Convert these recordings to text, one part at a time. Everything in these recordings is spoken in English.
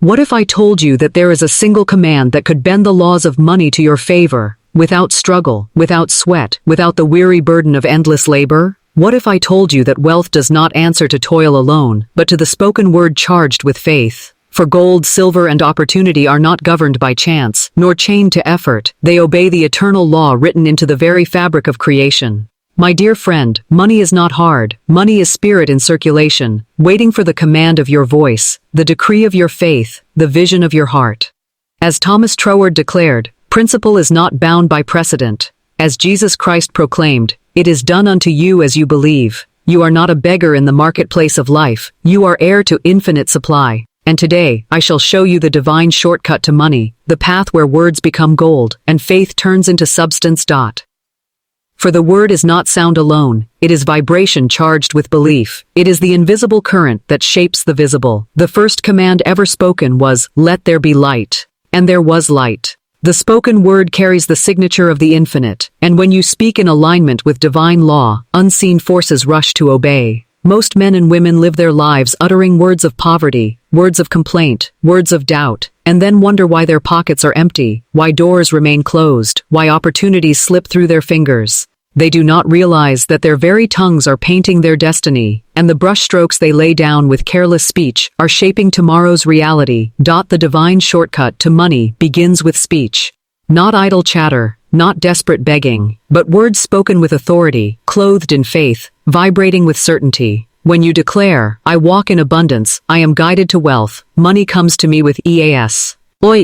What if I told you that there is a single command that could bend the laws of money to your favor, without struggle, without sweat, without the weary burden of endless labor? What if I told you that wealth does not answer to toil alone, but to the spoken word charged with faith? For gold, silver, and opportunity are not governed by chance, nor chained to effort. They obey the eternal law written into the very fabric of creation. My dear friend, money is not hard. Money is spirit in circulation, waiting for the command of your voice, the decree of your faith, the vision of your heart. As Thomas Troward declared, principle is not bound by precedent. As Jesus Christ proclaimed, it is done unto you as you believe. You are not a beggar in the marketplace of life. You are heir to infinite supply. And today, I shall show you the divine shortcut to money, the path where words become gold, and faith turns into substance. For the word is not sound alone, it is vibration charged with belief. It is the invisible current that shapes the visible. The first command ever spoken was, "Let there be light." And there was light. The spoken word carries the signature of the infinite, and when you speak in alignment with divine law, unseen forces rush to obey. Most men and women live their lives uttering words of poverty, words of complaint, words of doubt, and then wonder why their pockets are empty, why doors remain closed, why opportunities slip through their fingers. They do not realize that their very tongues are painting their destiny, and the brushstrokes they lay down with careless speech are shaping tomorrow's reality. The divine shortcut to money begins with speech. Not idle chatter, not desperate begging, but words spoken with authority, clothed in faith, vibrating with certainty. When you declare, "I walk in abundance, I am guided to wealth, money comes to me with ease."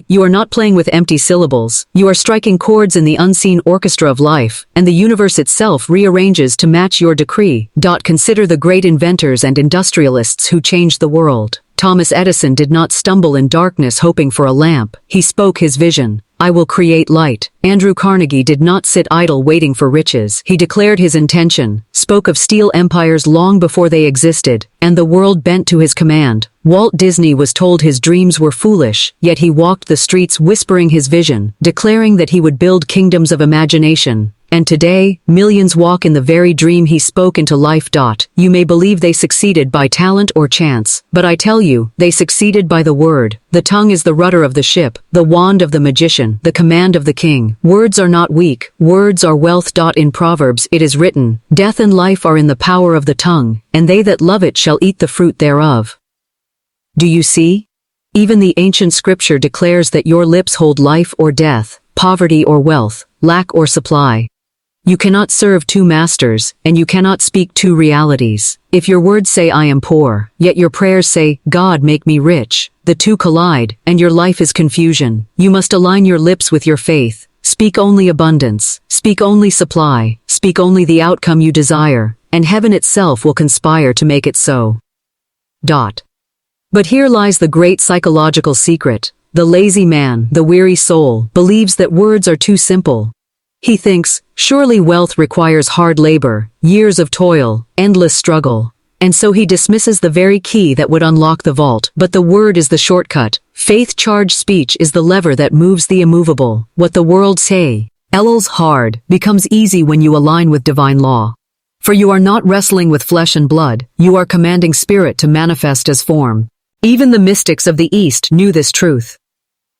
You are not playing with empty syllables, you are striking chords in the unseen orchestra of life, and the universe itself rearranges to match your decree. Consider the great inventors and industrialists who changed the world. Thomas Edison did not stumble in darkness hoping for a lamp. He spoke his vision. "I will create light." Andrew Carnegie did not sit idle waiting for riches. He declared his intention, spoke of steel empires long before they existed, and the world bent to his command. Walt Disney was told his dreams were foolish, yet he walked the streets whispering his vision, declaring that he would build kingdoms of imagination. And today, millions walk in the very dream he spoke into life. You may believe they succeeded by talent or chance, but I tell you, they succeeded by the word. The tongue is the rudder of the ship, the wand of the magician, the command of the king. Words are not weak, words are wealth. In Proverbs it is written, "Death and life are in the power of the tongue, and they that love it shall eat the fruit thereof." Do you see? Even the ancient scripture declares that your lips hold life or death, poverty or wealth, lack or supply. You cannot serve two masters, and you cannot speak two realities. If your words say "I am poor," yet your prayers say, "God make me rich," the two collide, and your life is confusion. You must align your lips with your faith. Speak only abundance, speak only supply, speak only the outcome you desire, and heaven itself will conspire to make it so. But here lies the great psychological secret. The lazy man, the weary soul, believes that words are too simple. He thinks, surely wealth requires hard labor, years of toil, endless struggle. And so he dismisses the very key that would unlock the vault. But the word is the shortcut. Faith-charged speech is the lever that moves the immovable. What the world say, "Elul's hard," becomes easy when you align with divine law. For you are not wrestling with flesh and blood, you are commanding spirit to manifest as form. Even the mystics of the East knew this truth.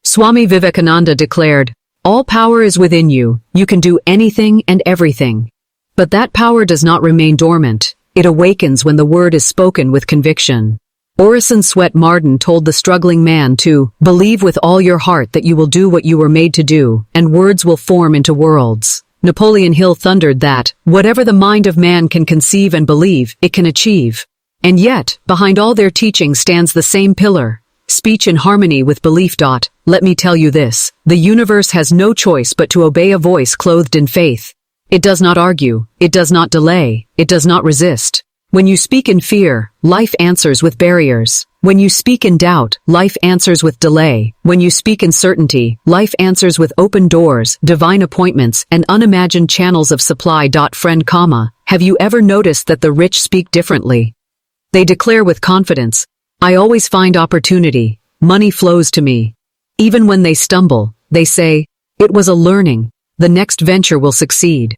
Swami Vivekananda declared, "All power is within you, you can do anything and everything." But that power does not remain dormant, it awakens when the word is spoken with conviction. Orison Swett Marden told the struggling man to believe with all your heart that you will do what you were made to do, and words will form into worlds. Napoleon Hill thundered that, whatever the mind of man can conceive and believe, it can achieve. And yet, behind all their teaching stands the same pillar. Speech in harmony with belief. Let me tell you this, the universe has no choice but to obey a voice clothed in faith. It does not argue, it does not delay, it does not resist. When you speak in fear, life answers with barriers. When you speak in doubt, life answers with delay. When you speak in certainty, life answers with open doors, divine appointments, and unimagined channels of supply. Friend, have you ever noticed that the rich speak differently? They declare with confidence, "I always find opportunity, money flows to me." Even when they stumble, they say, "It was a learning, the next venture will succeed."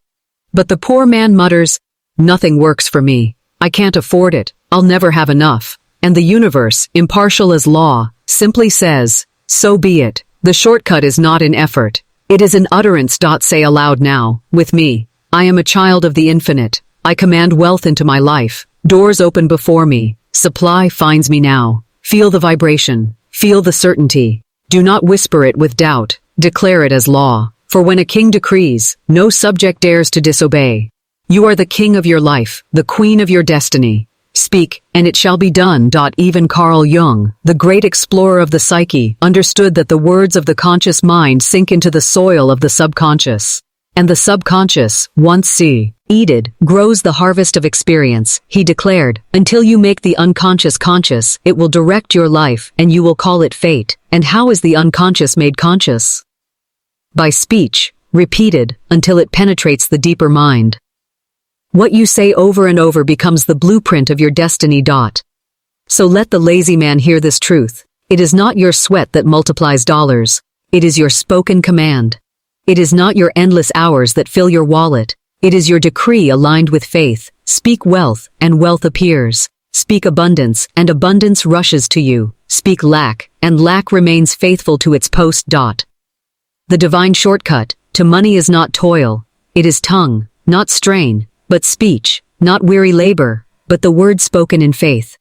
But the poor man mutters, "Nothing works for me, I can't afford it, I'll never have enough." And the universe, impartial as law, simply says, so be it. The shortcut is not in effort. It is in utterance. Say aloud now, with me. I am a child of the infinite. I command wealth into my life. Doors open before me. Supply finds me now. Feel the vibration. Feel the certainty. Do not whisper it with doubt. Declare it as law. For when a king decrees, no subject dares to disobey. You are the king of your life, the queen of your destiny. Speak, and it shall be done. Even Carl Jung, the great explorer of the psyche, understood that the words of the conscious mind sink into the soil of the subconscious. And the subconscious, once seeded, grows the harvest of experience. He declared, until you make the unconscious conscious, it will direct your life, and you will call it fate. And how is the unconscious made conscious? By speech, repeated, until it penetrates the deeper mind. What you say over and over becomes the blueprint of your destiny. So let the lazy man hear this truth. It is not your sweat that multiplies dollars. It is your spoken command. It is not your endless hours that fill your wallet. It is your decree aligned with faith. Speak wealth, and wealth appears. Speak abundance, and abundance rushes to you. Speak lack, and lack remains faithful to its post. The divine shortcut to money is not toil. It is tongue, not strain, but speech, not weary labor, but the word spoken in faith.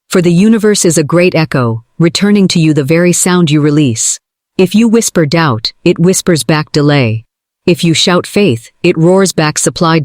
For the universe is a great echo, returning to you the very sound you release. If you whisper doubt, it whispers back delay. If you shout faith, it roars back supply.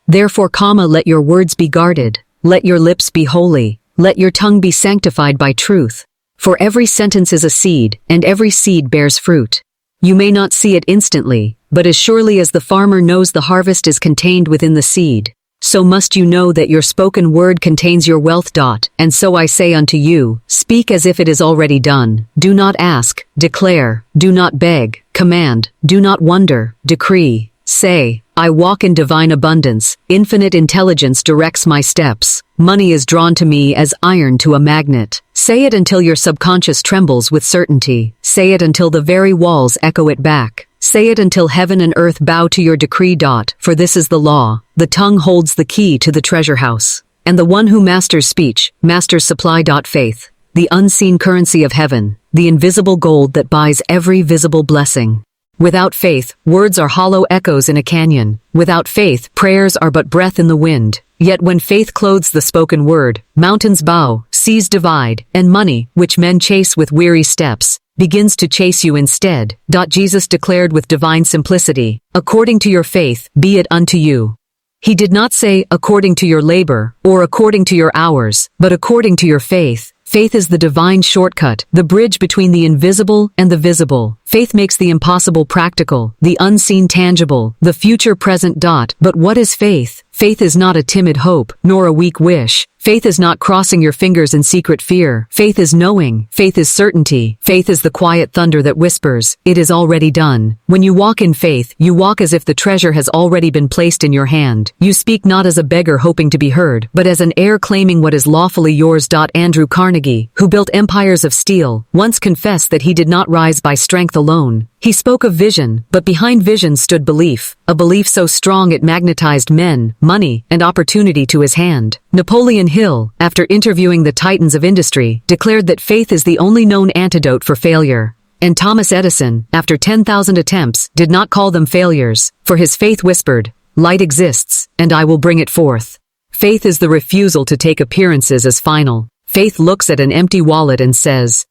Therefore, let your words be guarded. Let your lips be holy. Let your tongue be sanctified by truth. For every sentence is a seed, and every seed bears fruit. You may not see it instantly, but as surely as the farmer knows the harvest is contained within the seed, so must you know that your spoken word contains your wealth. And so I say unto you, speak as if it is already done. Do not ask, declare, do not beg, command, do not wonder, decree. Say, I walk in divine abundance, infinite intelligence directs my steps. Money is drawn to me as iron to a magnet. Say it until your subconscious trembles with certainty. Say it until the very walls echo it back. Say it until heaven and earth bow to your decree. For this is the law. The tongue holds the key to the treasure house. And the one who masters speech, masters supply. Faith, the unseen currency of heaven, the invisible gold that buys every visible blessing. Without faith, words are hollow echoes in a canyon. Without faith, prayers are but breath in the wind. Yet when faith clothes the spoken word, mountains bow, seas divide, and money, which men chase with weary steps, begins to chase you instead. Jesus declared with divine simplicity, according to your faith, be it unto you. He did not say, according to your labor, or according to your hours, but according to your faith. Faith is the divine shortcut, the bridge between the invisible and the visible. Faith makes the impossible practical, the unseen tangible, the future present. But what is faith? Faith is not a timid hope, nor a weak wish. Faith is not crossing your fingers in secret fear. Faith is knowing. Faith is certainty. Faith is the quiet thunder that whispers, it is already done. When you walk in faith, you walk as if the treasure has already been placed in your hand. You speak not as a beggar hoping to be heard, but as an heir claiming what is lawfully yours. Andrew Carnegie, who built empires of steel, once confessed that he did not rise by strength alone. He spoke of vision, but behind vision stood belief, a belief so strong it magnetized men, money, and opportunity to his hand. Napoleon Hill, after interviewing the titans of industry, declared that faith is the only known antidote for failure. And Thomas Edison, after 10,000 attempts, did not call them failures, for his faith whispered, light exists, and I will bring it forth. Faith is the refusal to take appearances as final. Faith looks at an empty wallet and says,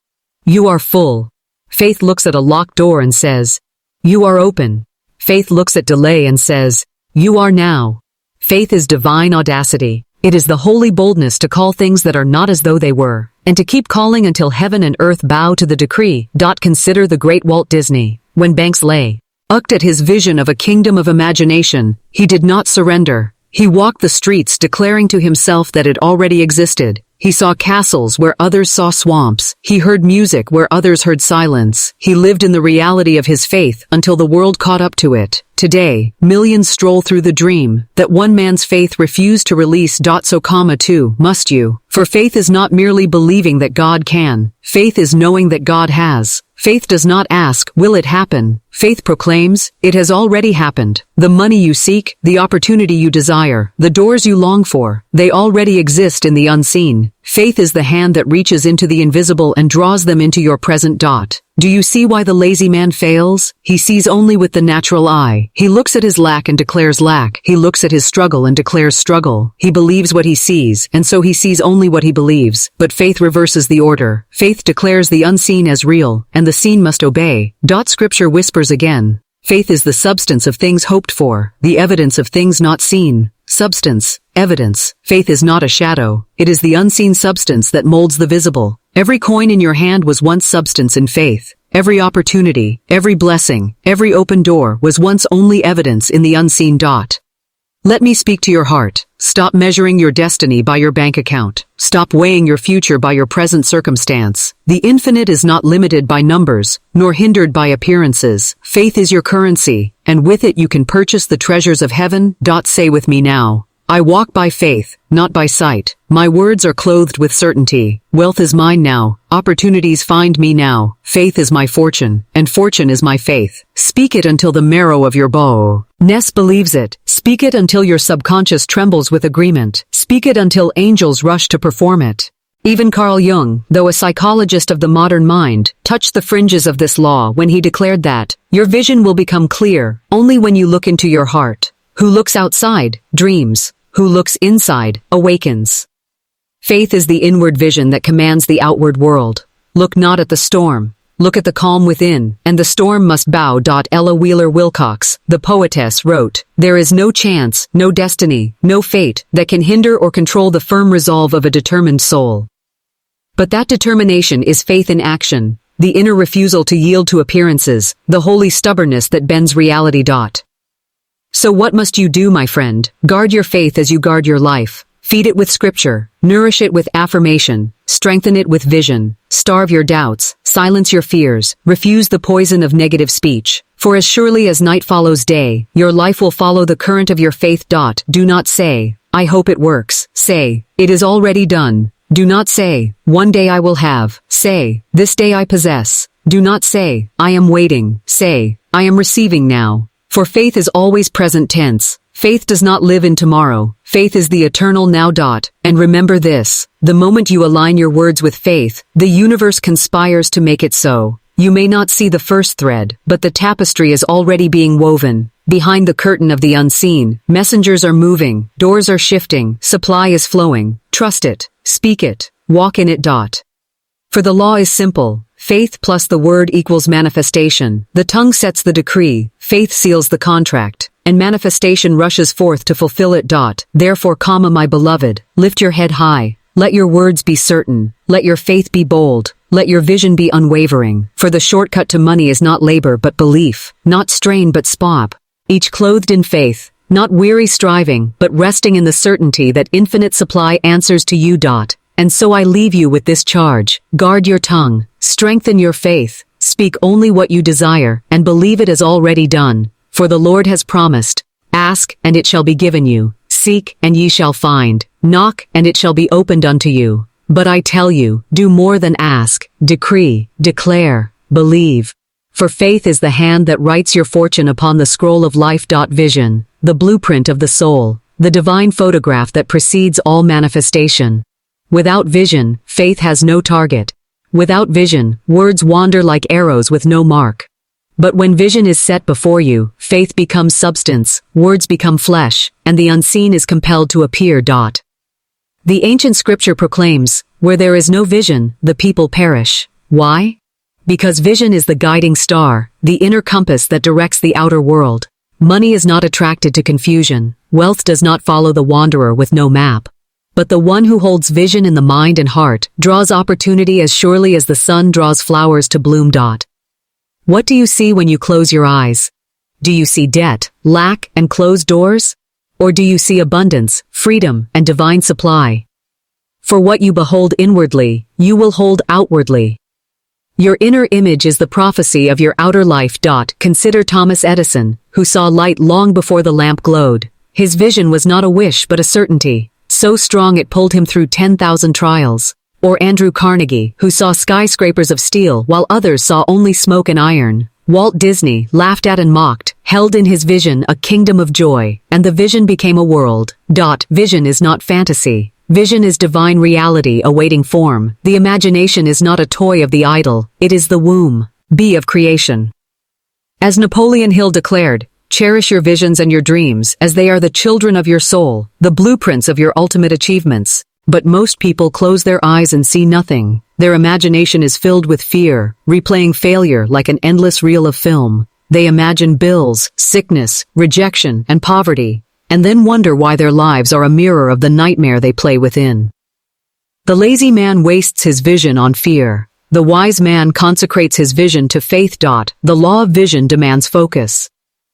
you are full. Faith looks at a locked door and says, you are open. Faith looks at delay and says, you are now. Faith is divine audacity. It is the holy boldness to call things that are not as though they were, and to keep calling until heaven and earth bow to the decree. Consider the great Walt Disney. When Banks lay ucked at his vision of a kingdom of imagination, he did not surrender. He walked the streets declaring to himself that it already existed. He saw castles where others saw swamps. He heard music where others heard silence. He lived in the reality of his faith until the world caught up to it. Today, millions stroll through the dream that one man's faith refused to release. Too, must you? For faith is not merely believing that God can. Faith is knowing that God has. Faith does not ask, will it happen? Faith proclaims, it has already happened. The money you seek, the opportunity you desire, the doors you long for, they already exist in the unseen. Faith is the hand that reaches into the invisible and draws them into your present. Do you see why the lazy man fails? He sees only with the natural eye. He looks at his lack and declares lack. He looks at his struggle and declares struggle. He believes what he sees, and so he sees only what he believes. But faith reverses the order. Faith declares the unseen as real, and the seen must obey. Scripture whispers again. Faith is the substance of things hoped for, the evidence of things not seen. Substance, evidence. Faith is not a shadow. It is the unseen substance that molds the visible. Every coin in your hand was once substance in faith. Every opportunity, every blessing, every open door was once only evidence in the unseen. Let me speak to your heart. Stop measuring your destiny by your bank account. Stop weighing your future by your present circumstance. The infinite is not limited by numbers, nor hindered by appearances. Faith is your currency, and with it you can purchase the treasures of heaven. Say with me now. I walk by faith, not by sight. My words are clothed with certainty. Wealth is mine now. Opportunities find me now. Faith is my fortune, and fortune is my faith. Speak it until the marrow of your bow. Ness believes it. Speak it until your subconscious trembles with agreement. Speak it until angels rush to perform it. Even Carl Jung, though a psychologist of the modern mind, touched the fringes of this law when he declared that your vision will become clear only when you look into your heart. Who looks outside, dreams. Who looks inside, awakens. Faith is the inward vision that commands the outward world. Look not at the storm. Look at the calm within, and the storm must bow. Ella Wheeler Wilcox, the poetess, wrote, there is no chance, no destiny, no fate that can hinder or control the firm resolve of a determined soul. But that determination is faith in action, the inner refusal to yield to appearances, the holy stubbornness that bends reality. So what must you do, my friend? Guard your faith as you guard your life. Feed it with scripture, nourish it with affirmation, strengthen it with vision, starve your doubts, silence your fears, refuse the poison of negative speech. For as surely as night follows day, your life will follow the current of your faith. Do not say, I hope it works. Say, it is already done. Do not say, one day I will have. Say, this day I possess. Do not say, I am waiting. Say, I am receiving now. For faith is always present tense. Faith does not live in tomorrow. Faith is the eternal now. And remember this, the moment you align your words with faith, the universe conspires to make it so. You may not see the first thread, but the tapestry is already being woven. Behind the curtain of the unseen, messengers are moving, doors are shifting, supply is flowing. Trust it, speak it, walk in it. For the law is simple. Faith plus the word equals manifestation. The tongue sets the decree, faith seals the contract, and manifestation rushes forth to fulfill it. Therefore, my beloved, lift your head high. Let your words be certain. Let your faith be bold. Let your vision be unwavering. For the shortcut to money is not labor but belief, not strain but spop. Each clothed in faith, not weary striving, but resting in the certainty that infinite supply answers to you. And so I leave you with this charge. Guard your tongue. Strengthen your faith. Speak only what you desire, and believe it is already done. For the Lord has promised. Ask, and it shall be given you. Seek, and ye shall find. Knock, and it shall be opened unto you. But I tell you, do more than ask. Decree, declare, believe. For faith is the hand that writes your fortune upon the scroll of life. Vision, the blueprint of the soul, the divine photograph that precedes all manifestation. Without vision, faith has no target. Without vision, words wander like arrows with no mark. But when vision is set before you, faith becomes substance, words become flesh, and the unseen is compelled to appear. The ancient scripture proclaims, where there is no vision, the people perish. Why? Because vision is the guiding star, the inner compass that directs the outer world. Money is not attracted to confusion. Wealth does not follow the wanderer with no map. But the one who holds vision in the mind and heart draws opportunity as surely as the sun draws flowers to bloom. What do you see when you close your eyes? Do you see debt, lack, and closed doors? Or do you see abundance, freedom, and divine supply? For what you behold inwardly, you will hold outwardly. Your inner image is the prophecy of your outer life. Consider Thomas Edison, who saw light long before the lamp glowed. His vision was not a wish but a certainty. So strong it pulled him through 10,000 trials. Or Andrew Carnegie, who saw skyscrapers of steel while others saw only smoke and iron. Walt Disney, laughed at and mocked, held in his vision a kingdom of joy, and the vision became a world. Vision is not fantasy. Vision is divine reality awaiting form. The imagination is not a toy of the idle, it is the womb, of creation. As Napoleon Hill declared, cherish your visions and your dreams, as they are the children of your soul, the blueprints of your ultimate achievements. But most people close their eyes and see nothing. Their imagination is filled with fear, replaying failure like an endless reel of film. They imagine bills, sickness, rejection, and poverty, and then wonder why their lives are a mirror of the nightmare they play within. The lazy man wastes his vision on fear. The wise man consecrates his vision to faith. The law of vision demands focus.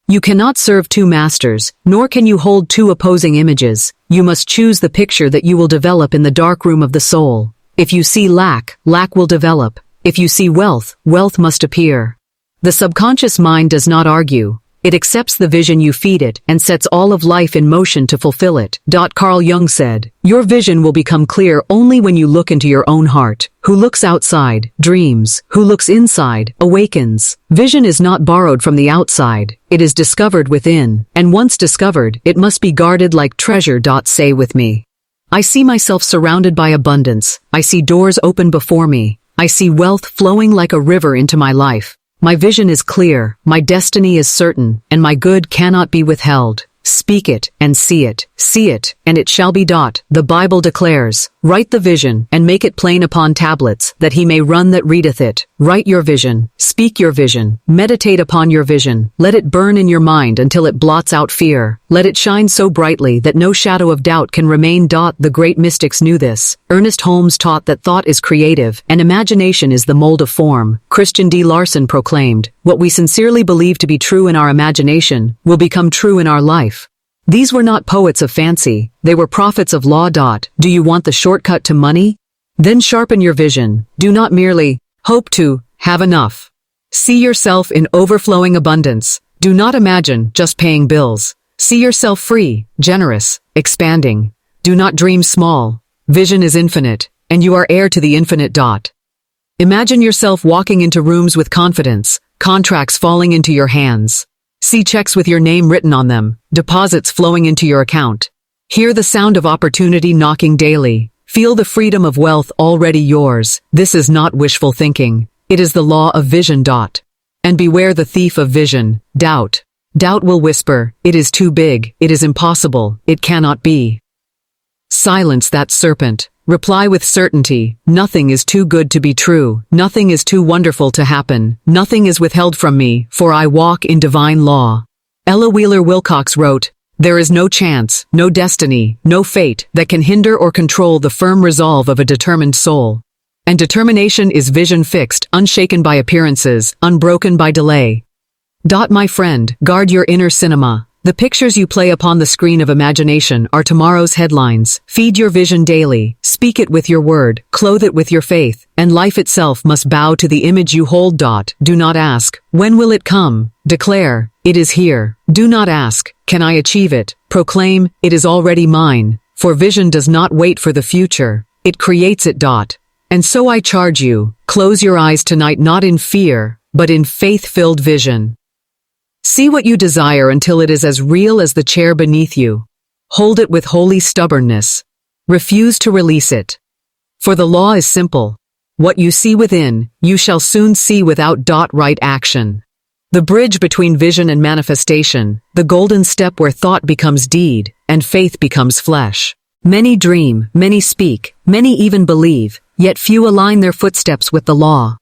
You cannot serve two masters, nor can you hold two opposing images. You must choose the picture that you will develop in the dark room of the soul. If you see lack, lack will develop. If you see wealth, wealth must appear. The subconscious mind does not argue. It accepts the vision you feed it and sets all of life in motion to fulfill it. Carl Jung said, your vision will become clear only when you look into your own heart. Who looks outside, dreams. Who looks inside, awakens. Vision is not borrowed from the outside. It is discovered within, and once discovered, it must be guarded like treasure. Say with me. I see myself surrounded by abundance. I see doors open before me. I see wealth flowing like a river into my life. My vision is clear, my destiny is certain, and my good cannot be withheld. Speak it, and see it, and it shall be. The Bible declares, write the vision, and make it plain upon tablets, that he may run that readeth it. Write your vision, speak your vision, meditate upon your vision, let it burn in your mind until it blots out fear. Let it shine so brightly that no shadow of doubt can remain. The great mystics knew this. Ernest Holmes taught that thought is creative, and imagination is the mold of form. Christian D. Larson proclaimed, what we sincerely believe to be true in our imagination will become true in our life. These were not poets of fancy, they were prophets of law. Do you want the shortcut to money? Then sharpen your vision. Do not merely hope to have enough. See yourself in overflowing abundance. Do not imagine just paying bills. See yourself free, generous, expanding. Do not dream small. Vision is infinite, and you are heir to the infinite. Imagine yourself walking into rooms with confidence, contracts falling into your hands. See checks with your name written on them, deposits flowing into your account. Hear the sound of opportunity knocking daily. Feel the freedom of wealth already yours. This is not wishful thinking. It is the law of vision. And beware the thief of vision, doubt. Doubt will whisper, it is too big, it is impossible, it cannot be. Silence that serpent. Reply with certainty, nothing is too good to be true, nothing is too wonderful to happen, nothing is withheld from me, for I walk in divine law. Ella Wheeler Wilcox wrote, there is no chance, no destiny, no fate that can hinder or control the firm resolve of a determined soul. And determination is vision fixed, unshaken by appearances, unbroken by delay. My friend, guard your inner cinema. The pictures you play upon the screen of imagination are tomorrow's headlines. Feed your vision daily, speak it with your word, clothe it with your faith, and life itself must bow to the image you hold. Do not ask, when will it come? Declare, it is here. Do not ask, can I achieve it? Proclaim, it is already mine. For vision does not wait for the future, it creates it. And so I charge you, close your eyes tonight not in fear, but in faith-filled vision. See what you desire until it is as real as the chair beneath you. Hold it with holy stubbornness. Refuse to release it. For the law is simple. What you see within, you shall soon see without. Right action. The bridge between vision and manifestation, the golden step where thought becomes deed, and faith becomes flesh. Many dream, many speak, many even believe, yet few align their footsteps with the law.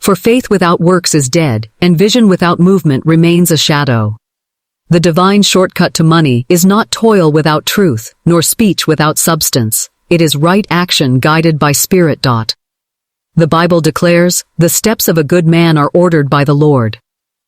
For faith without works is dead, and vision without movement remains a shadow. The divine shortcut to money is not toil without truth, nor speech without substance. It is right action guided by spirit. The Bible declares, the steps of a good man are ordered by the Lord.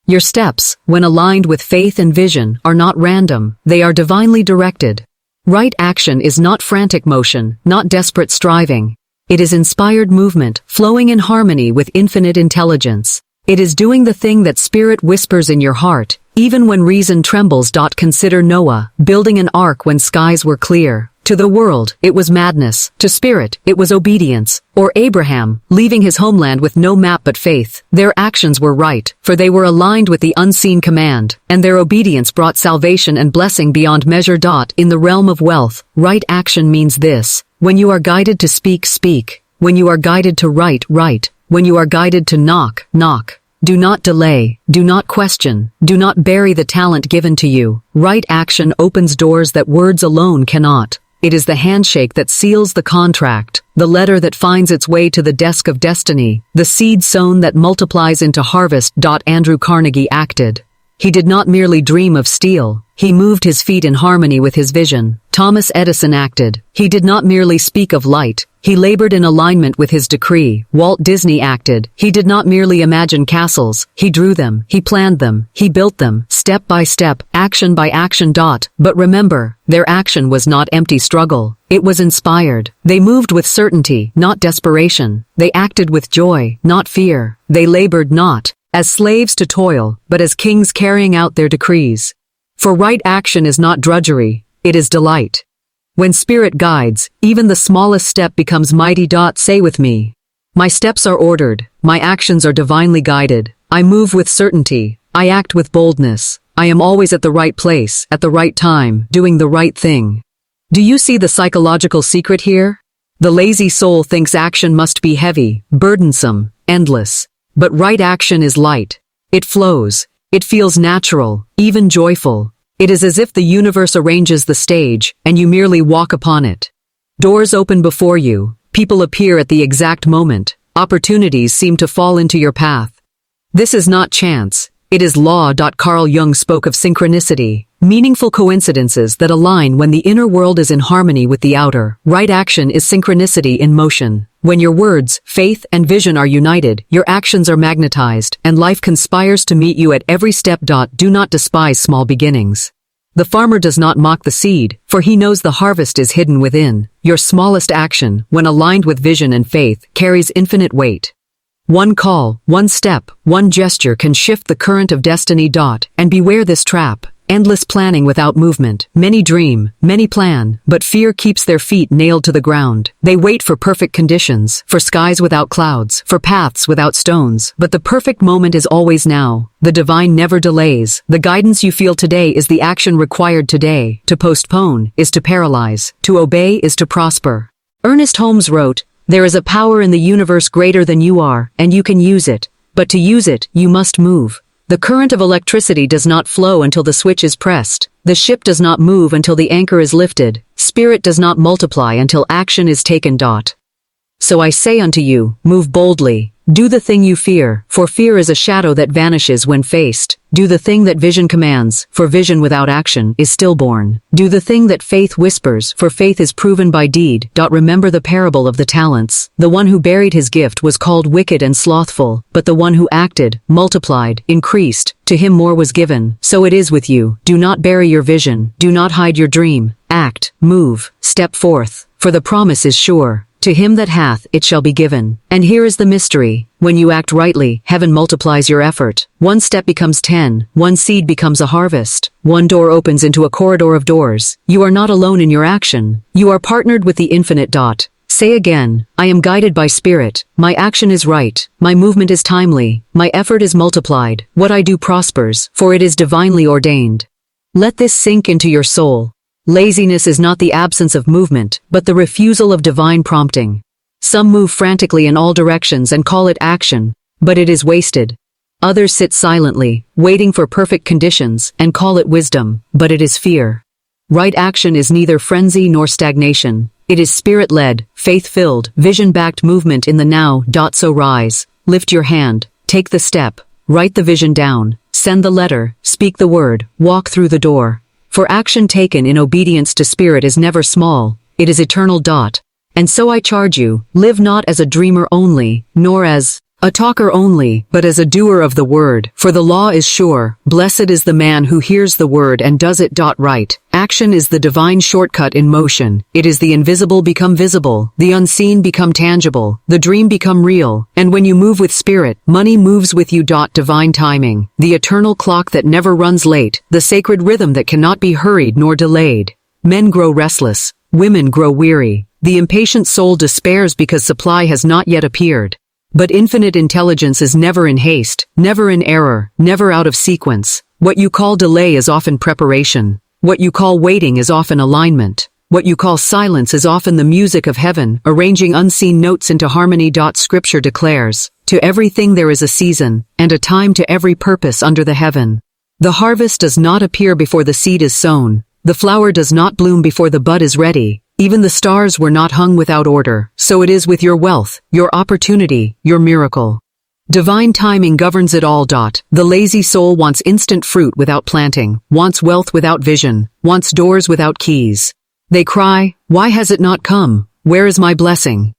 Your steps, when aligned with faith and vision, are not random, they are divinely directed. Right action is not frantic motion, not desperate striving. It is inspired movement, flowing in harmony with infinite intelligence. It is doing the thing that spirit whispers in your heart, even when reason trembles. Consider Noah, building an ark when skies were clear. To the world, it was madness. To spirit, it was obedience. Or Abraham, leaving his homeland with no map but faith. Their actions were right, for they were aligned with the unseen command, and their obedience brought salvation and blessing beyond measure. In the realm of wealth, right action means this. When you are guided to speak, speak. When you are guided to write, write. When you are guided to knock, knock. Do not delay, do not question, do not bury the talent given to you. Right action opens doors that words alone cannot. It is the handshake that seals the contract, the letter that finds its way to the desk of destiny, the seed sown that multiplies into harvest. Andrew Carnegie acted. He did not merely dream of steel. He moved his feet in harmony with his vision. Thomas Edison acted. He did not merely speak of light. He labored in alignment with his decree. Walt Disney acted. He did not merely imagine castles. He drew them. He planned them. He built them, step by step, action by action. But remember, their action was not empty struggle. It was inspired. They moved with certainty, not desperation. They acted with joy, not fear. They labored not as slaves to toil, but as kings carrying out their decrees. For right action is not drudgery, it is delight. When spirit guides, even the smallest step becomes mighty. Say with me. My steps are ordered, my actions are divinely guided. I move with certainty, I act with boldness. I am always at the right place, at the right time, doing the right thing. Do you see the psychological secret here? The lazy soul thinks action must be heavy, burdensome, endless. But right action is light. It flows. It feels natural, even joyful. It is as if the universe arranges the stage, and you merely walk upon it. Doors open before you, people appear at the exact moment, opportunities seem to fall into your path. This is not chance, it is law. Carl Jung spoke of synchronicity, meaningful coincidences that align when the inner world is in harmony with the outer. Right action is synchronicity in motion. When your words, faith, and vision are united, your actions are magnetized, and life conspires to meet you at every step. Do not despise small beginnings. The farmer does not mock the seed, for he knows the harvest is hidden within. Your smallest action, when aligned with vision and faith, carries infinite weight. One call, one step, one gesture can shift the current of destiny. And beware this trap. Endless planning without movement. Many dream, many plan, but fear keeps their feet nailed to the ground. They wait for perfect conditions, for skies without clouds, for paths without stones. But the perfect moment is always now. The divine never delays. The guidance you feel today is the action required today. To postpone is to paralyze. To obey is to prosper. Ernest Holmes wrote, "There is a power in the universe greater than you are, and you can use it. But to use it, you must move." The current of electricity does not flow until the switch is pressed. The ship does not move until the anchor is lifted. Spirit does not multiply until action is taken. So I say unto you, move boldly. Do the thing you fear, for fear is a shadow that vanishes when faced. Do the thing that vision commands, for vision without action is stillborn. Do the thing that faith whispers, for faith is proven by deed. Remember the parable of the talents. The one who buried his gift was called wicked and slothful, but the one who acted, multiplied, increased, to him more was given. So it is with you. Do not bury your vision. Do not hide your dream. Act, move, step forth, for the promise is sure. To him that hath, it shall be given. And here is the mystery. When you act rightly, heaven multiplies your effort. One step becomes 10. One seed becomes a harvest. One door opens into a corridor of doors. You are not alone in your action. You are partnered with the infinite. Say again, I am guided by spirit. My action is right. My movement is timely. My effort is multiplied. What I do prospers, for it is divinely ordained. Let this sink into your soul. Laziness is not the absence of movement, but the refusal of divine prompting. Some move frantically in all directions and call it action, but it is wasted. Others sit silently, waiting for perfect conditions, and call it wisdom, but it is fear. Right action is neither frenzy nor stagnation. It is spirit-led, faith-filled, vision-backed movement in the now. So rise, lift your hand, take the step, write the vision down, send the letter, speak the word, walk through the door. For action taken in obedience to spirit is never small, it is eternal. And so I charge you, live not as a dreamer only, nor as a talker only, but as a doer of the word. For the law is sure, blessed is the man who hears the word and does it. Right. Action is the divine shortcut in motion. It is the invisible become visible, the unseen become tangible, the dream become real, and when you move with spirit, money moves with you. Divine timing, the eternal clock that never runs late, the sacred rhythm that cannot be hurried nor delayed. Men grow restless, Women grow weary. The impatient soul despairs because supply has not yet appeared. But infinite intelligence is never in haste, never in error, never out of sequence. What you call delay is often preparation. What you call waiting is often alignment. What you call silence is often the music of heaven, arranging unseen notes into harmony. Scripture declares, "To everything there is a season, and a time to every purpose under the heaven." The harvest does not appear before the seed is sown. The flower does not bloom before the bud is ready. Even the stars were not hung without order. So it is with your wealth, your opportunity, your miracle. Divine timing governs it all. The lazy soul wants instant fruit without planting, wants wealth without vision, wants doors without keys. They cry, "Why has it not come? Where is my blessing?"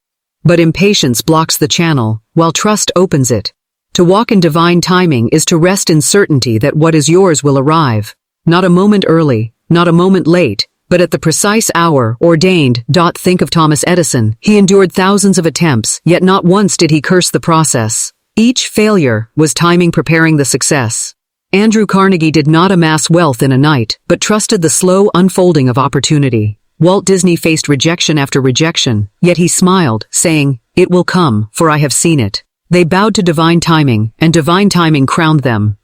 But impatience blocks the channel, while trust opens it. To walk in divine timing is to rest in certainty that what is yours will arrive. Not a moment early, not a moment late, but at the precise hour ordained. Think of Thomas Edison. He endured thousands of attempts, yet not once did he curse the process. Each failure was timing preparing the success. Andrew Carnegie did not amass wealth in a night, but trusted the slow unfolding of opportunity. Walt Disney faced rejection after rejection, yet he smiled, saying, "It will come, for I have seen it." They bowed to divine timing, and divine timing crowned them.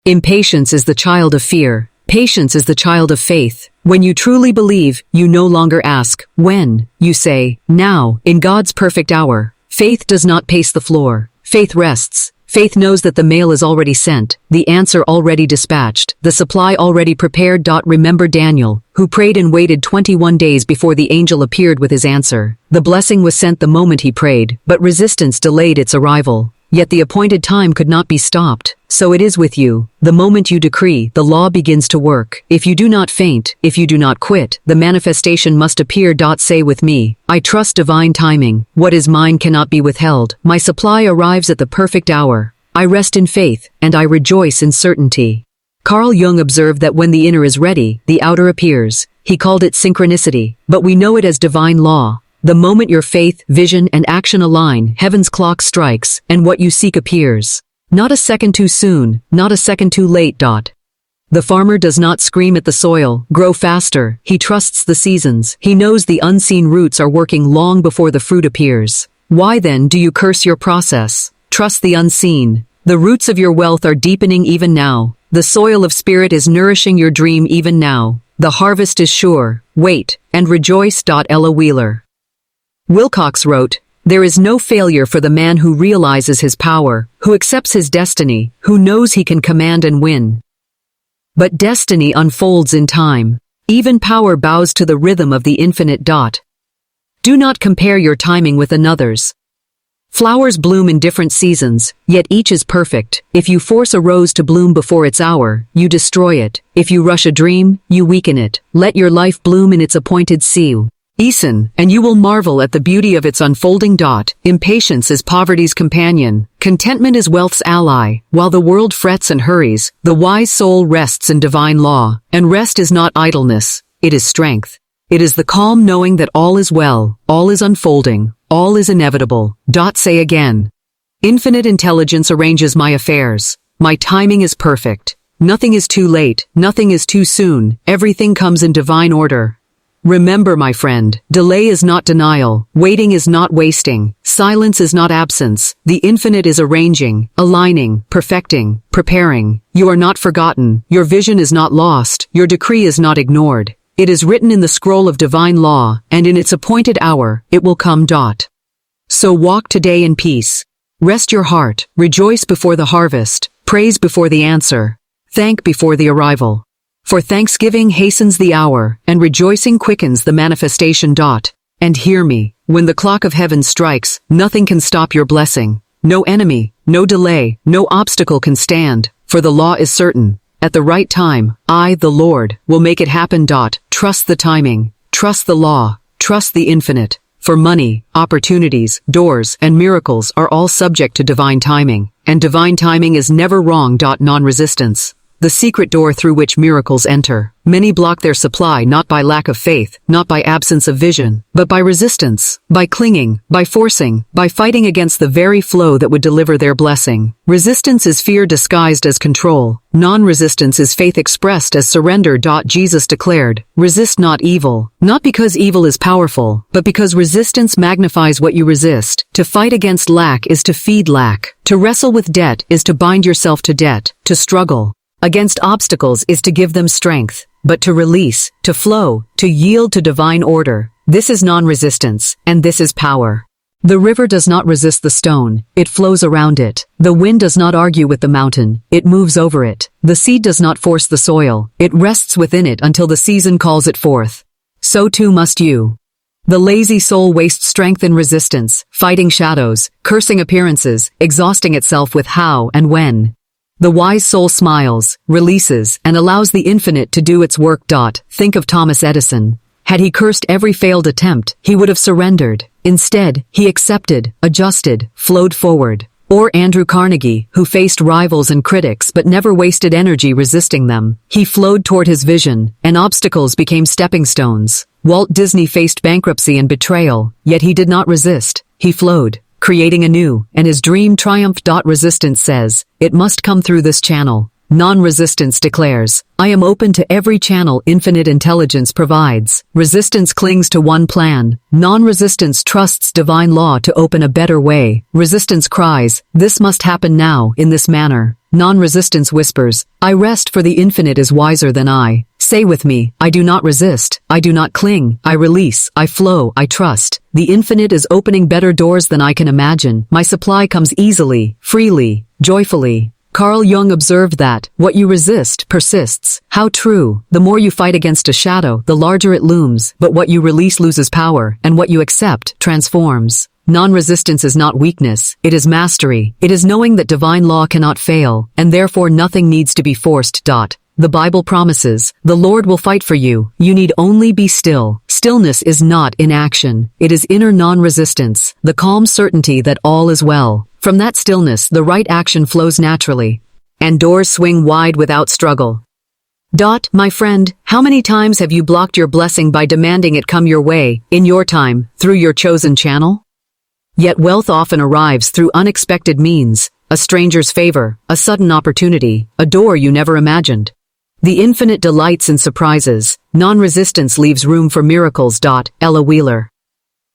Impatience is the child of fear. Patience is the child of faith. When you truly believe, you no longer ask, "When?" You say, "Now," in God's perfect hour. Faith does not pace the floor. Faith rests. Faith knows that the mail is already sent, the answer already dispatched, the supply already prepared. Remember Daniel, who prayed and waited 21 days before the angel appeared with his answer. The blessing was sent the moment he prayed, but resistance delayed its arrival. Yet the appointed time could not be stopped. So it is with you. The moment you decree, the law begins to work. If you do not faint, if you do not quit, the manifestation must appear. Say with me, "I trust divine timing. What is mine cannot be withheld. My supply arrives at the perfect hour. I rest in faith, and I rejoice in certainty." Carl Jung observed that when the inner is ready, the outer appears. He called it synchronicity, but we know it as divine law. The moment your faith, vision, and action align, heaven's clock strikes, and what you seek appears. Not a second too soon, not a second too late. The farmer does not scream at the soil, "Grow faster." He trusts the seasons. He knows the unseen roots are working long before the fruit appears. Why then do you curse your process? Trust the unseen. The roots of your wealth are deepening even now. The soil of spirit is nourishing your dream even now. The harvest is sure. Wait, and rejoice. Ella Wheeler. Wilcox wrote, "There is no failure for the man who realizes his power, who accepts his destiny, who knows he can command and win. But destiny unfolds in time. Even power bows to the rhythm of the infinite. Do not compare your timing with another's. Flowers bloom in different seasons, yet each is perfect. If you force a rose to bloom before its hour, you destroy it. If you rush a dream, you weaken it. Let your life bloom in its appointed season, and you will marvel at the beauty of its unfolding. Impatience is poverty's companion. Contentment is wealth's ally. While the world frets and hurries, the wise soul rests in divine law. And rest is not idleness, it is strength. It is the calm knowing that all is well, all is unfolding, all is inevitable. Say again. Infinite intelligence arranges my affairs. My timing is perfect. Nothing is too late, nothing is too soon. Everything comes in divine order. Remember, my friend, delay is not denial, waiting is not wasting, silence is not absence. The infinite is arranging, aligning, perfecting, preparing. You are not forgotten, your vision is not lost, your decree is not ignored. It is written in the scroll of divine law, and in its appointed hour, it will come. So walk today in peace. Rest your heart, rejoice before the harvest, praise before the answer, thank before the arrival. For thanksgiving hastens the hour, and rejoicing quickens the manifestation. And hear me, when the clock of heaven strikes, nothing can stop your blessing. No enemy, no delay, no obstacle can stand, for the law is certain. At the right time, I, the Lord, will make it happen. Trust the timing, trust the law, trust the infinite. For money, opportunities, doors, and miracles are all subject to divine timing, and divine timing is never wrong. Non-resistance. the secret door through which miracles enter. Many block their supply not by lack of faith, not by absence of vision, but by resistance, by clinging, by forcing, by fighting against the very flow that would deliver their blessing. Resistance is fear disguised as control. Non-resistance is faith expressed as surrender. Jesus declared, "Resist not evil," not because evil is powerful, but because resistance magnifies what you resist. To fight against lack is to feed lack. To wrestle with debt is to bind yourself to debt. To struggle against obstacles is to give them strength. But to release, to flow, to yield to divine order, this is non-resistance, and this is power. The river does not resist the stone, it flows around it. The wind does not argue with the mountain, it moves over it. The seed does not force the soil, it rests within it until the season calls it forth. So too must you. The lazy soul wastes strength in resistance, fighting shadows, cursing appearances, exhausting itself with how and when. The wise soul smiles, releases, and allows the infinite to do its work. Think of Thomas Edison. Had he cursed every failed attempt, he would have surrendered. Instead, he accepted, adjusted, flowed forward. Or Andrew Carnegie, who faced rivals and critics but never wasted energy resisting them. He flowed toward his vision, and obstacles became stepping stones. Walt Disney faced bankruptcy and betrayal, yet he did not resist. He flowed, creating anew, and his dream triumphed. Resistance says, it must come through this channel. Non-resistance declares, I am open to every channel infinite intelligence provides. Resistance clings to one plan. Non-resistance trusts divine law to open a better way. Resistance cries, this must happen now, in this manner. Non-resistance whispers, I rest for the infinite is wiser than I. Say with me, I do not resist, I do not cling, I release, I flow, I trust. The infinite is opening better doors than I can imagine. My supply comes easily, freely, joyfully. Carl Jung observed that, what you resist persists. How true. The more you fight against a shadow, the larger it looms, but what you release loses power, and what you accept transforms. Non-resistance is not weakness, it is mastery. It is knowing that divine law cannot fail, and therefore nothing needs to be forced. The Bible promises, the Lord will fight for you, you need only be still. Stillness is not inaction, it is inner non-resistance, the calm certainty that all is well. From that stillness, the right action flows naturally, and doors swing wide without struggle. My friend, how many times have you blocked your blessing by demanding it come your way, in your time, through your chosen channel? Yet wealth often arrives through unexpected means, a stranger's favor, a sudden opportunity, a door you never imagined. The infinite delights in surprises, non-resistance leaves room for miracles. Ella Wheeler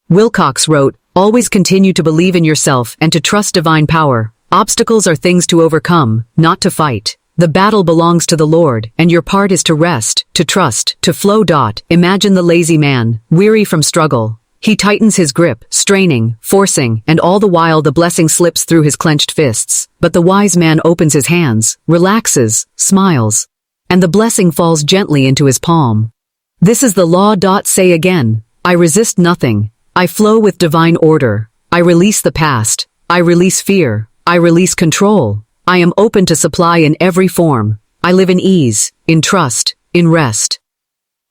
Wilcox wrote, always continue to believe in yourself and to trust divine power. Obstacles are things to overcome, not to fight. The battle belongs to the Lord, and your part is to rest, to trust, to flow. Imagine the lazy man, weary from struggle. He tightens his grip, straining, forcing, and all the while the blessing slips through his clenched fists. But the wise man opens his hands, relaxes, smiles, and the blessing falls gently into his palm. This is the law. Say again, I resist nothing. I flow with divine order. I release the past. I release fear. I release control. I am open to supply in every form. I live in ease, in trust, in rest.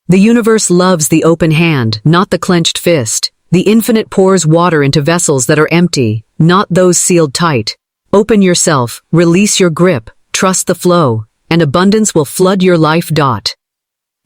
The universe loves the open hand, not the clenched fist. The infinite pours water into vessels that are empty, not those sealed tight. Open yourself, release your grip, trust the flow, and abundance will flood your life.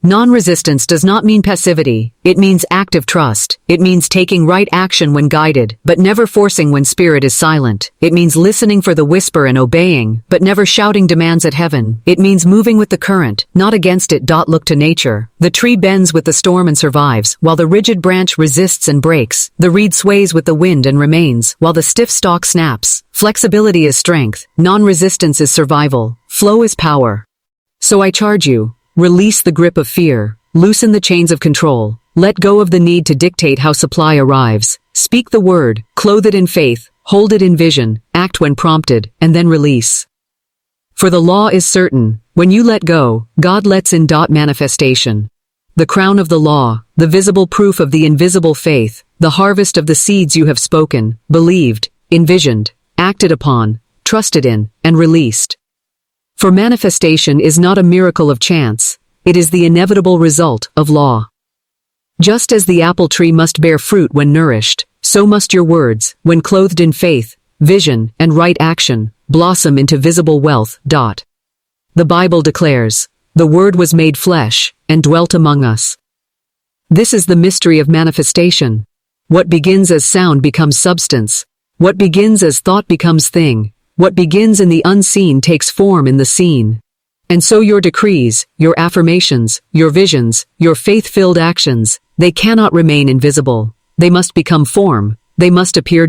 Non-resistance does not mean passivity, it means active trust. It means taking right action when guided, but never forcing when spirit is silent. It means listening for the whisper and obeying, but never shouting demands at heaven. It means moving with the current, not against it. Look to nature. The tree bends with the storm and survives, while the rigid branch resists and breaks. The reed sways with the wind and remains, while the stiff stalk snaps. Flexibility is strength, non-resistance is survival, flow is power. So I charge you, release the grip of fear, loosen the chains of control, let go of the need to dictate how supply arrives. Speak the word, clothe it in faith, hold it in vision, act when prompted, and then release. For the law is certain, when you let go, God lets in. Manifestation. The crown of the law, the visible proof of the invisible faith, the harvest of the seeds you have spoken, believed, envisioned, acted upon, trusted in, and released. For manifestation is not a miracle of chance, it is the inevitable result of law. Just as the apple tree must bear fruit when nourished, so must your words, when clothed in faith, vision, and right action, blossom into visible wealth. The Bible declares, "The Word was made flesh, and dwelt among us." This is the mystery of manifestation. What begins as sound becomes substance. What begins as thought becomes thing. What begins in the unseen takes form in the seen. And so your decrees, your affirmations, your visions, your faith-filled actions, they cannot remain invisible. They must become form. They must appear.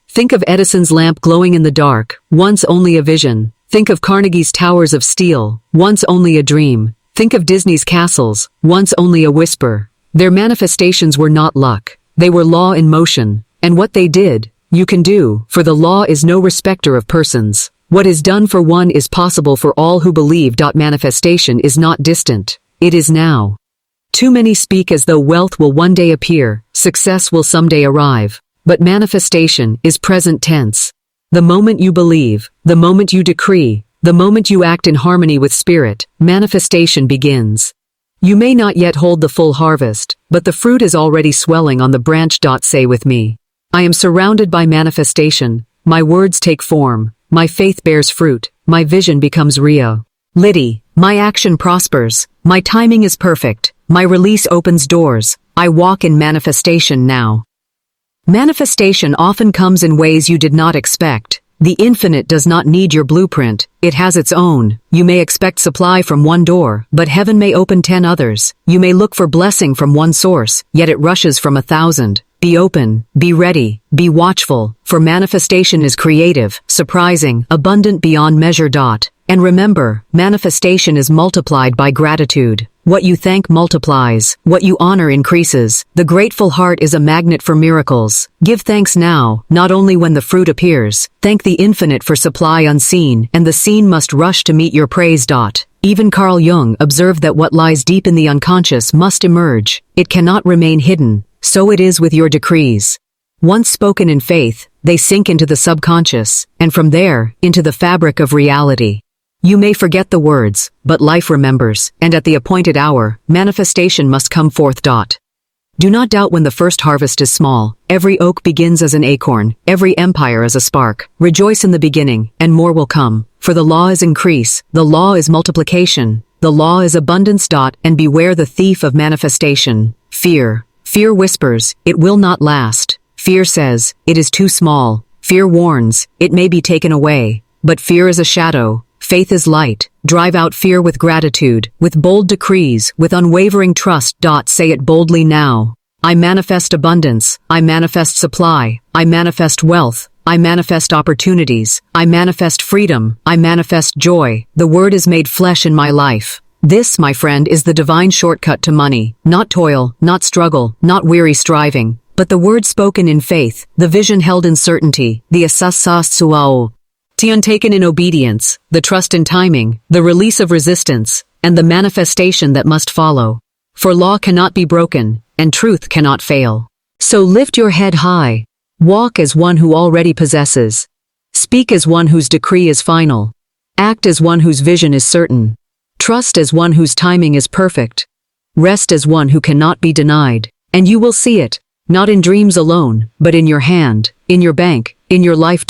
Think of Edison's lamp glowing in the dark, once only a vision. Think of Carnegie's towers of steel, once only a dream. Think of Disney's castles, once only a whisper. Their manifestations were not luck. They were law in motion. And what they did, you can do, for the law is no respecter of persons. What is done for one is possible for all who believe. Manifestation is not distant. It is now. Too many speak as though wealth will one day appear, success will someday arrive. But manifestation is present tense. The moment you believe, the moment you decree, the moment you act in harmony with spirit, manifestation begins. You may not yet hold the full harvest, but the fruit is already swelling on the branch. Say with me, I am surrounded by manifestation. My words take form. My faith bears fruit. My vision becomes real. Liddy, my action prospers. My timing is perfect. My release opens doors. I walk in manifestation now. Manifestation often comes in ways you did not expect. The infinite does not need your blueprint. It has its own. You may expect supply from one door, but heaven may open 10 others. You may look for blessing from one source, yet it rushes from 1,000. Be open, be ready, be watchful, for manifestation is creative, surprising, abundant beyond measure. And remember, manifestation is multiplied by gratitude. What you thank multiplies, what you honor increases. The grateful heart is a magnet for miracles. Give thanks now, not only when the fruit appears. Thank the infinite for supply unseen, and the seen must rush to meet your praise. Even Carl Jung observed that what lies deep in the unconscious must emerge. It cannot remain hidden. So it is with your decrees. Once spoken in faith, they sink into the subconscious, and from there, into the fabric of reality. You may forget the words, but life remembers, and at the appointed hour, manifestation must come forth. Do not doubt when the first harvest is small. Every oak begins as an acorn, every empire as a spark. Rejoice in the beginning, and more will come. For the law is increase, the law is multiplication, the law is abundance. And beware the thief of manifestation, fear. Fear whispers, it will not last. Fear says, it is too small. Fear warns, it may be taken away. But fear is a shadow. Faith is light. Drive out fear with gratitude, with bold decrees, with unwavering trust. Say it boldly now. I manifest abundance. I manifest supply. I manifest wealth. I manifest opportunities. I manifest freedom. I manifest joy. The word is made flesh in my life. This, my friend, is the divine shortcut to money. Not toil, not struggle, not weary striving, but the word spoken in faith, the vision held in certainty, the taken in obedience, the trust in timing, the release of resistance, and the manifestation that must follow. For law cannot be broken, and truth cannot fail. So lift your head high. Walk as one who already possesses. Speak as one whose decree is final. Act as one whose vision is certain. Trust as one whose timing is perfect. Rest as one who cannot be denied. And you will see it, not in dreams alone, but in your hand, in your bank, in your life.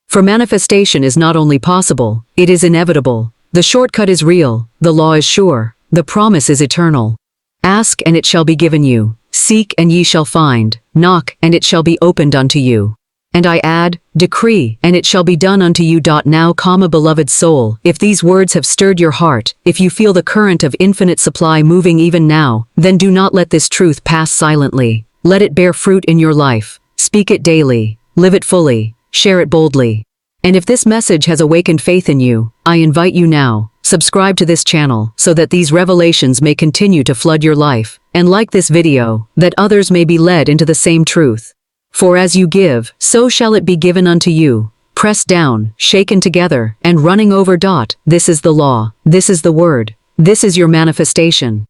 For manifestation is not only possible, it is inevitable. The shortcut is real, the law is sure, the promise is eternal. Ask and it shall be given you. Seek and ye shall find. Knock and it shall be opened unto you. And I add, decree, and it shall be done unto you. Now, beloved soul, if these words have stirred your heart, if you feel the current of infinite supply moving even now, then do not let this truth pass silently. Let it bear fruit in your life. Speak it daily. Live it fully. Share it boldly. And if this message has awakened faith in you, I invite you now, subscribe to this channel so that these revelations may continue to flood your life, and like this video, that others may be led into the same truth. For as you give, so shall it be given unto you, pressed down, shaken together, and running over. This is the law, this is the word, this is your manifestation.